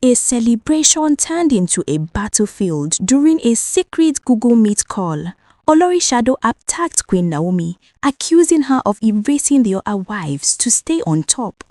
A celebration turned into a battlefield during a secret Google Meet call. Olori Shadow attacked Queen Naomi, accusing her of erasing the other wives to stay on top.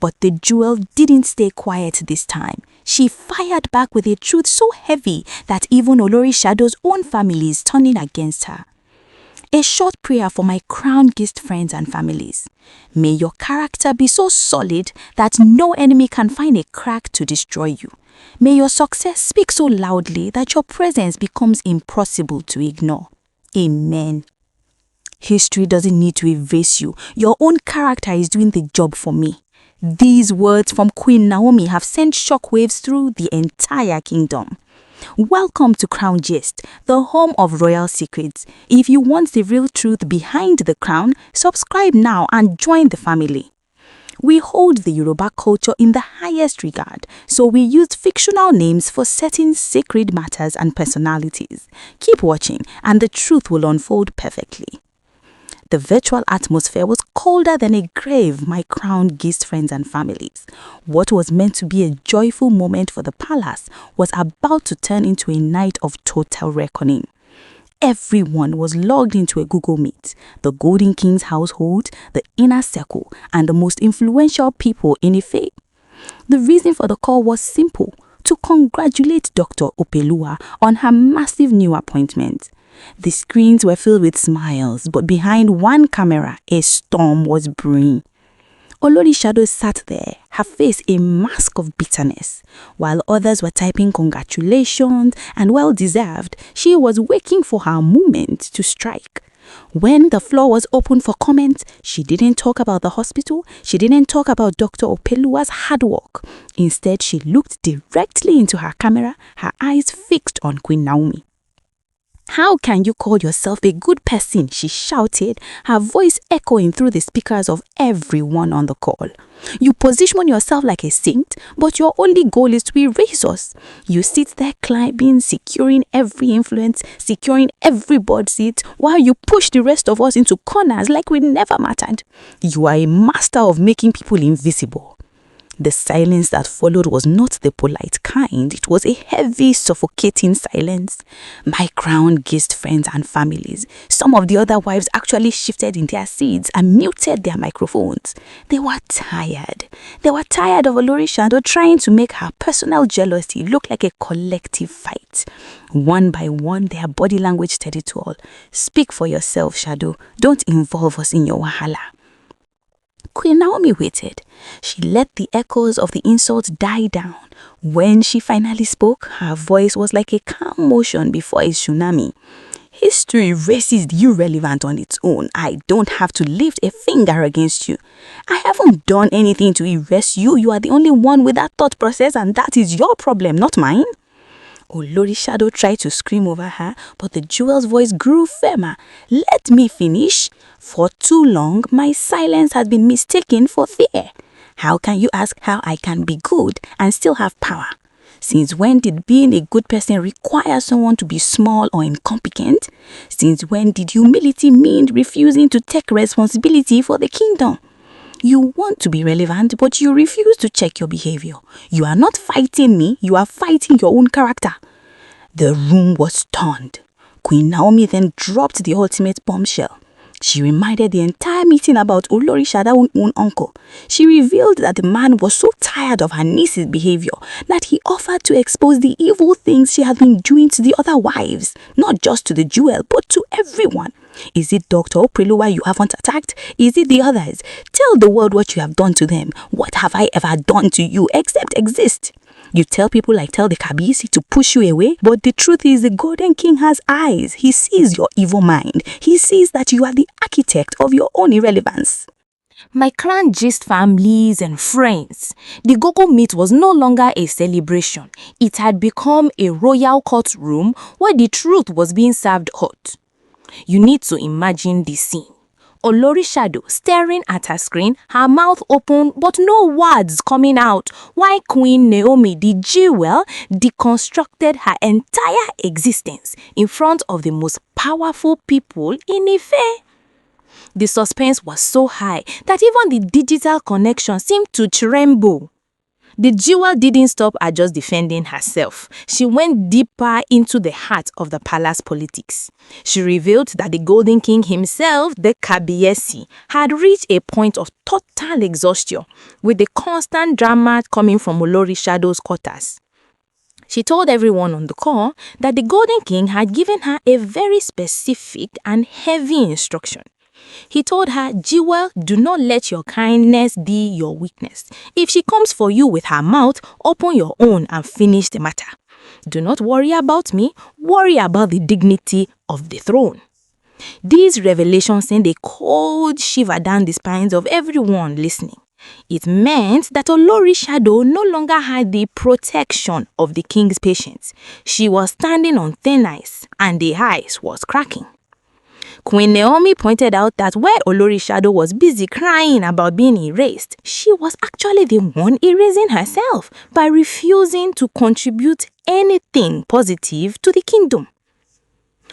But the jewel didn't stay quiet this time. She fired back with a truth so heavy that even Olori Shadow's own family is turning against her. A short prayer for my crown-gist friends and families. May your character be so solid that no enemy can find a crack to destroy you. May your success speak so loudly that your presence becomes impossible to ignore. Amen. History doesn't need to erase you. Your own character is doing the job for me. These words from Queen Naomi have sent shockwaves through the entire kingdom. Welcome to Crown Gist, the home of royal secrets. If you want the real truth behind the crown, subscribe now and join the family. We hold the Yoruba culture in the highest regard, so we used fictional names for certain sacred matters and personalities. Keep watching and the truth will unfold perfectly. The virtual atmosphere was colder than a grave, my crown gist friends and families. What was meant to be a joyful moment for the palace was about to turn into a night of total reckoning. Everyone was logged into a Google Meet. The Golden King's household, the inner circle, and the most influential people in Ife. The reason for the call was simple: to congratulate Dr. Opeluwa on her massive new appointment. The screens were filled with smiles, but behind one camera, a storm was brewing. Olori Shadow sat there, her face a mask of bitterness. While others were typing congratulations and well-deserved, she was waiting for her moment to strike. When the floor was open for comment, she didn't talk about the hospital, she didn't talk about Dr. Opeluwa's hard work. Instead, she looked directly into her camera, her eyes fixed on Queen Naomi. "How can you call yourself a good person?" she shouted, her voice echoing through the speakers of everyone on the call. "You position yourself like a saint, but your only goal is to erase us. You sit there climbing, securing every influence, securing every board seat, while you push the rest of us into corners like we never mattered. You are a master of making people invisible." The silence that followed was not the polite kind. It was a heavy, suffocating silence. My crown gist friends and families. Some of the other wives actually shifted in their seats and muted their microphones. They were tired. They were tired of Olori Shadow trying to make her personal jealousy look like a collective fight. One by one, their body language said it all. "Speak for yourself, Shadow. Don't involve us in your wahala." Queen Naomi waited. She let the echoes of the insults die down. When she finally spoke, her voice was like a calm motion before a tsunami. "History erases the irrelevant on its own. I don't have to lift a finger against you. I haven't done anything to erase you. You are the only one with that thought process, and that is your problem, not mine." Olori Shadow tried to scream over her, but the jewel's voice grew firmer. "Let me finish. For too long, my silence has been mistaken for fear. How can you ask how I can be good and still have power? Since when did being a good person require someone to be small or incompetent? Since when did humility mean refusing to take responsibility for the kingdom? You want to be relevant, but you refuse to check your behavior. You are not fighting me, you are fighting your own character." The room was stunned. Queen Naomi then dropped the ultimate bombshell. She reminded the entire meeting about Olori Shadow's own uncle. She revealed that the man was so tired of her niece's behavior that he offered to expose the evil things she had been doing to the other wives, not just to the jewel, but to everyone. Is it Dr. Opeluwa you haven't attacked? Is it the others? Tell the world what you have done to them. What have I ever done to you except exist? You tell people like tell the Kabisi to push you away, but the truth is the Golden King has eyes. He sees your evil mind. He sees that you are the architect of your own irrelevance. My clan gist families and friends, the Google Meet was no longer a celebration. It had become a royal courtroom where the truth was being served hot. You need to imagine the scene. Olori Shadow staring at her screen, her mouth open but no words coming out, while Queen Naomi the jewel deconstructed her entire existence in front of the most powerful people in Ife. The suspense was so high that even the digital connection seemed to tremble. The jewel didn't stop at just defending herself. She went deeper into the heart of the palace politics. She revealed that the Golden King himself, the Kabiyesi, had reached a point of total exhaustion, with the constant drama coming from Olori Shado's quarters. She told everyone on the call that the Golden King had given her a very specific and heavy instruction. He told her, "Jewel, do not let your kindness be your weakness. If she comes for you with her mouth, open your own and finish the matter. Do not worry about me, worry about the dignity of the throne." These revelations sent a cold shiver down the spines of everyone listening. It meant that Olori Shado no longer had the protection of the king's patience. She was standing on thin ice, and the ice was cracking. Queen Naomi pointed out that where Olori Shado was busy crying about being erased, she was actually the one erasing herself by refusing to contribute anything positive to the kingdom.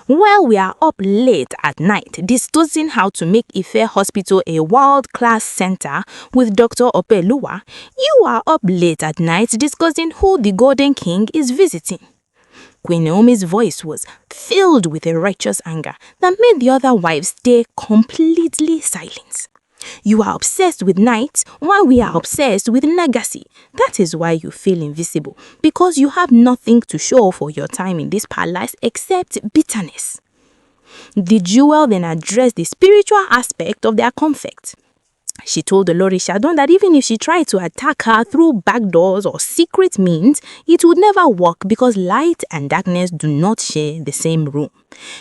While we are up late at night discussing how to make Ife Hospital a world-class center with Dr. Opeluwa, you are up late at night discussing who the Golden King is visiting. Queen Naomi's voice was filled with a righteous anger that made the other wives stay completely silent. You are obsessed with night while we are obsessed with legacy. That is why you feel invisible, because you have nothing to show for your time in this palace except bitterness. The jewel then addressed the spiritual aspect of their conflict. She told Olori Shadon that even if she tried to attack her through back doors or secret means, it would never work because light and darkness do not share the same room.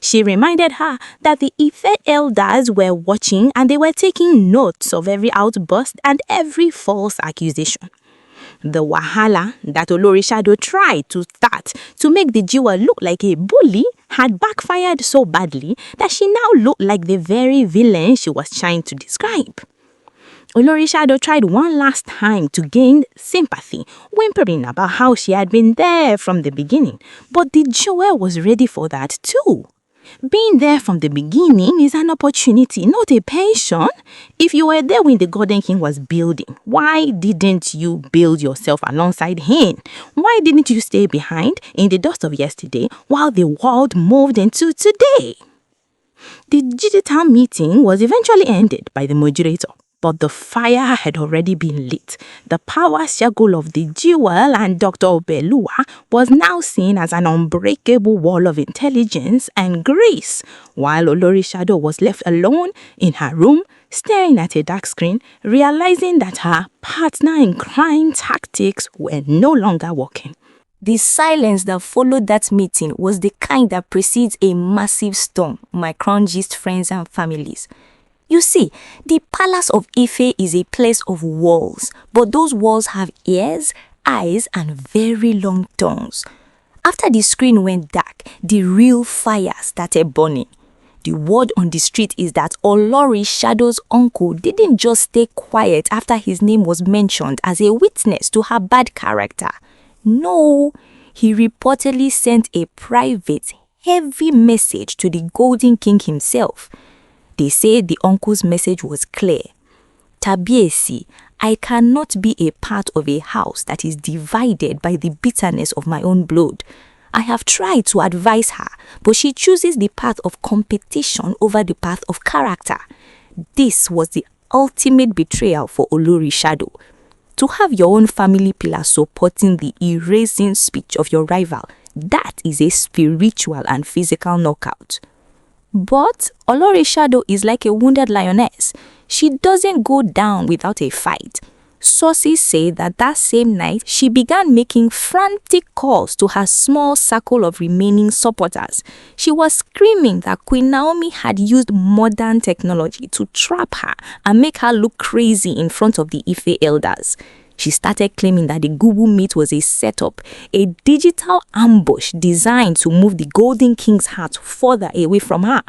She reminded her that the Ife elders were watching and they were taking notes of every outburst and every false accusation. The wahala that Olori Shado tried to start to make the jewel look like a bully had backfired so badly that she now looked like the very villain she was trying to describe. Olori Shado tried one last time to gain sympathy, whimpering about how she had been there from the beginning, but the jewel was ready for that too. Being there from the beginning is an opportunity, not a pension. If you were there when the Golden King was building, why didn't you build yourself alongside him? Why didn't you stay behind in the dust of yesterday while the world moved into today? The digital meeting was eventually ended by the moderator. But the fire had already been lit. The power circle of the jewel and Dr. Obeluwa was now seen as an unbreakable wall of intelligence and grace, while Olori Shado was left alone in her room, staring at a dark screen, realizing that her partner in crime tactics were no longer working. The silence that followed that meeting was the kind that precedes a massive storm, my crungest friends and families. You see, the palace of Ife is a place of walls, but those walls have ears, eyes, and very long tongues. After the screen went dark, the real fire started burning. The word on the street is that Olori Shado's uncle didn't just stay quiet after his name was mentioned as a witness to her bad character. No, he reportedly sent a private, heavy message to the Golden King himself. They say the uncle's message was clear. Tabiesi, I cannot be a part of a house that is divided by the bitterness of my own blood. I have tried to advise her, but she chooses the path of competition over the path of character. This was the ultimate betrayal for Olori Shado. To have your own family pillar supporting the erasing speech of your rival, that is a spiritual and physical knockout. But Olori Shado is like a wounded lioness. She doesn't go down without a fight. Sources say that same night, she began making frantic calls to her small circle of remaining supporters. She was screaming that Queen Naomi had used modern technology to trap her and make her look crazy in front of the Ife elders. She started claiming that the Google Meet was a setup, a digital ambush designed to move the Golden King's heart further away from her.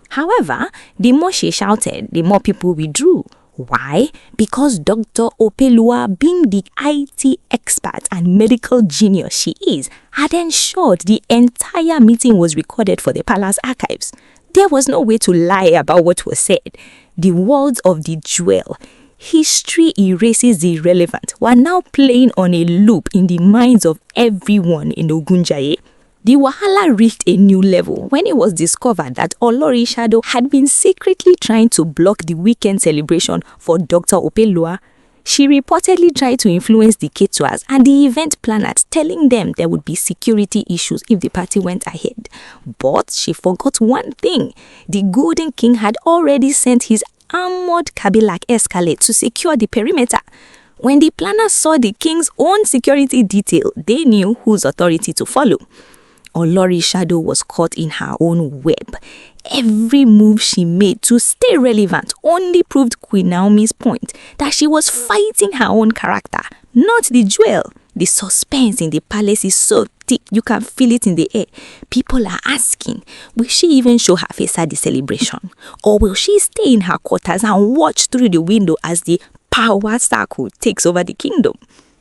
However, the more she shouted, the more people withdrew. Why? Because Dr. Opeluwa, being the IT expert and medical genius she is, had ensured the entire meeting was recorded for the palace archives. There was no way to lie about what was said. The words of the jewel, History erases the irrelevant while now playing on a loop in the minds of everyone in Ogunjaye. The wahala reached a new level when it was discovered that Olori Shadow had been secretly trying to block the weekend celebration for Dr. Opelua. She reportedly tried to influence the caterers and the event planners, telling them there would be security issues if the party went ahead. But she forgot one thing. The Golden King had already sent his armored Cadillac Escalade to secure the perimeter. When the planners saw the king's own security detail, they knew whose authority to follow. Olori Shadow was caught in her own web. Every move she made to stay relevant only proved Queen Naomi's point that she was fighting her own character, not the jewel. The suspense in the palace is so thick, you can feel it in the air. People are asking, will she even show her face at the celebration? Or will she stay in her quarters and watch through the window as the power circle takes over the kingdom?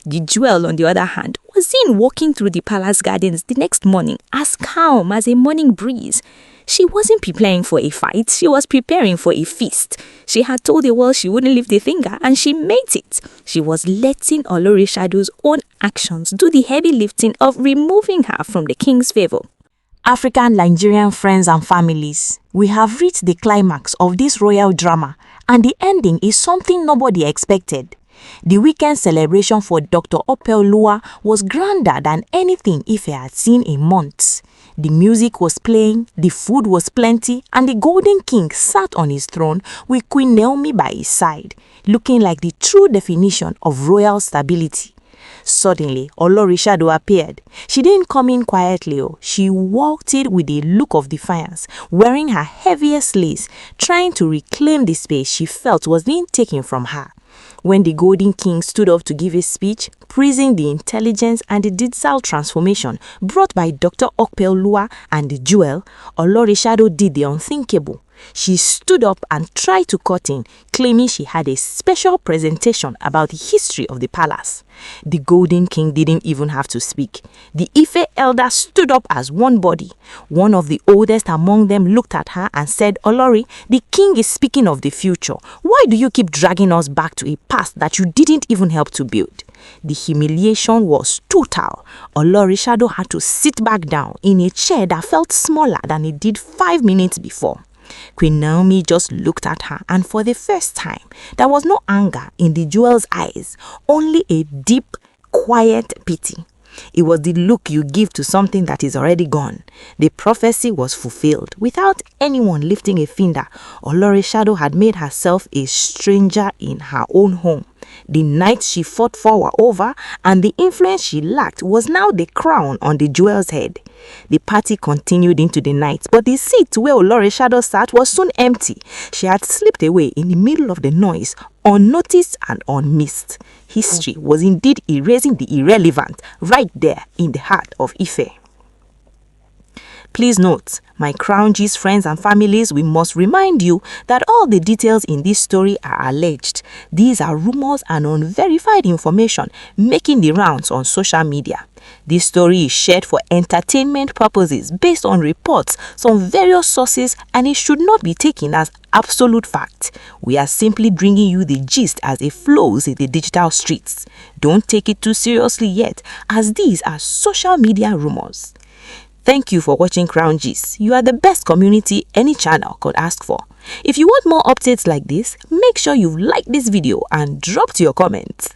The jewel, on the other hand, was seen walking through the palace gardens the next morning as calm as a morning breeze. She wasn't preparing for a fight, she was preparing for a feast. She had told the world she wouldn't lift a finger, and she made it. She was letting Olori Shadow's own actions do the heavy lifting of removing her from the king's favor. African Nigerian friends and families, we have reached the climax of this royal drama, and the ending is something nobody expected. The weekend celebration for Dr. Opelua was grander than anything Ife had seen in months. The music was playing, the food was plenty, and the Golden King sat on his throne with Queen Naomi by his side, looking like the true definition of royal stability. Suddenly, Olori Shadow appeared. She didn't come in quietly. She walked in with a look of defiance, wearing her heaviest lace, trying to reclaim the space she felt was being taken from her. When the Golden King stood up to give his speech, praising the intelligence and the digital transformation brought by Dr. Opelua and the jewel, Olori Shadow did the unthinkable. She stood up and tried to cut in, claiming she had a special presentation about the history of the palace. The Golden King didn't even have to speak. The Ife elders stood up as one body. One of the oldest among them looked at her and said, "Olori, the king is speaking of the future. Why do you keep dragging us back to a past that you didn't even help to build?" The humiliation was total. Olori Shadow had to sit back down in a chair that felt smaller than it did 5 minutes before. Queen Naomi just looked at her, and for the first time, there was no anger in the jewel's eyes, only a deep, quiet pity. It was the look you give to something that is already gone. The prophecy was fulfilled. Without anyone lifting a finger, Olori Shadow had made herself a stranger in her own home. The knight she fought for were over, and the influence she lacked was now the crown on the jewel's head. The party continued into the night, but the seat where Olori Shadow sat was soon empty. She had slipped away in the middle of the noise, unnoticed and unmissed. History was indeed erasing the irrelevant right there in the heart of Ife. Please note, my Crown G's friends and families, we must remind you that all the details in this story are alleged. These are rumors and unverified information making the rounds on social media. This story is shared for entertainment purposes based on reports from various sources, and it should not be taken as absolute fact. We are simply bringing you the gist as it flows in the digital streets. Don't take it too seriously yet, as these are social media rumors. Thank you for watching Crown G's. You are the best community any channel could ask for. If you want more updates like this, make sure you've liked this video and dropped your comments.